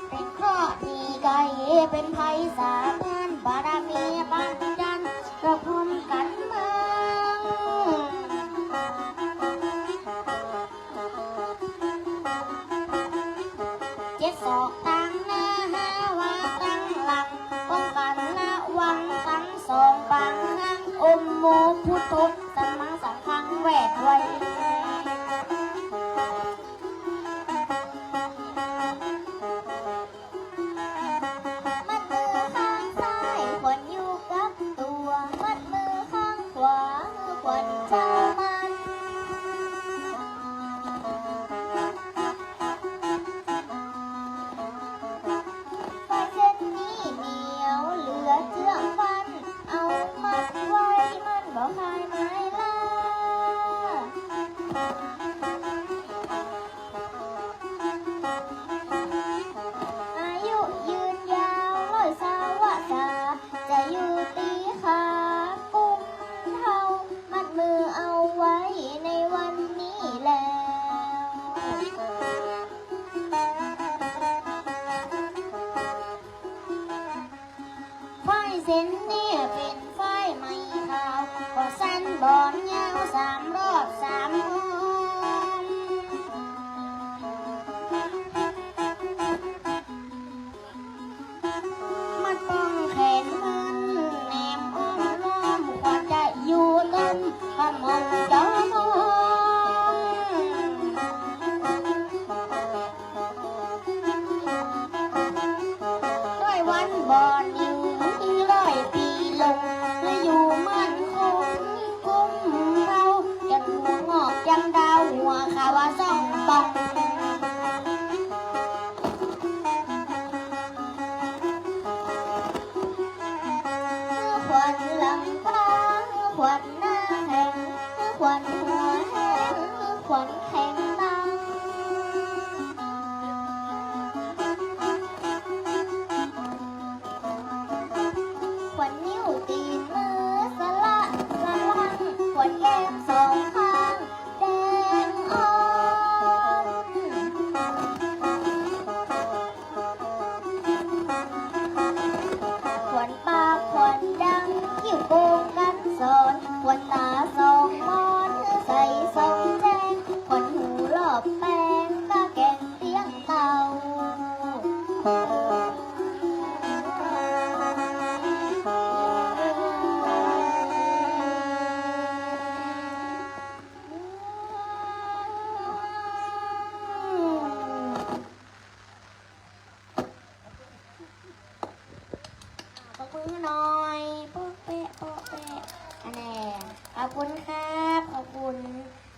เป็นข้อดีไกเป็นไพศาลบารมีปัญจันกระพุมกันเมืองเจ็ดศอกตั้งหน้าหาวาตั้งหลังป้องกันละวังทั้งสองบางครั้งอมโมพุทโธสัมมาสังฆังแวดไว้เส้นนี้เป็นไฟไหม้ขาวก็สั้นบอนยาว3 รอบ3 หนมันต้องแขนมันแนมอ้อมล้อมกว่าจะอยู่ต้นขมงจอมด้วยวันบอนยังดาวหัวขาวซ่องปองขวัญลำพังขวัญหน้าแข็งขวัญหัวแห้งขวัญแข็งตังขวัญนิ้วตีนมือสละสลังขวัญแก้มสองข้างขวัญดังคิ้วโกงกันสอนขวัญตาสองมอนใส่สองแจงขวัญหูรอบแป้งตาแกงเตี้ยงเต่าขอบคุณหน่อยโป๊ะเป๊ะโป๊ะเป๊ะอันแน่ขอบคุณครับขอบคุณ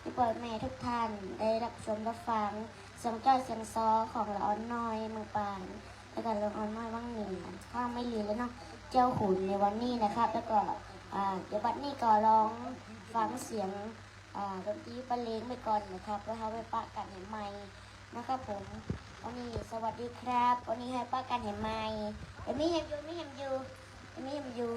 ที่เปิดแม่ทุกท่านได้รับชมรับฟังเสียงจ้อยเสียงซอของละอ่อนน้อยมือปานแล้วก็ละอ่อนน้อยว่างหนึ่งข้างไม่ลืมแล้วเนาะเจ้าขุนในวันนี้นะครับแล้วก็เดี๋ยวบัดนี้ก็ร้องฟังเสียงดนตรีบรรเลงไปก่อนนะครับแล้วเขาไปปะกันเห็นไหมนะครับผมวันนี้สวัสดีครับวันนี้ให้ปะกันเห็นไหมไม่เห็นอยู่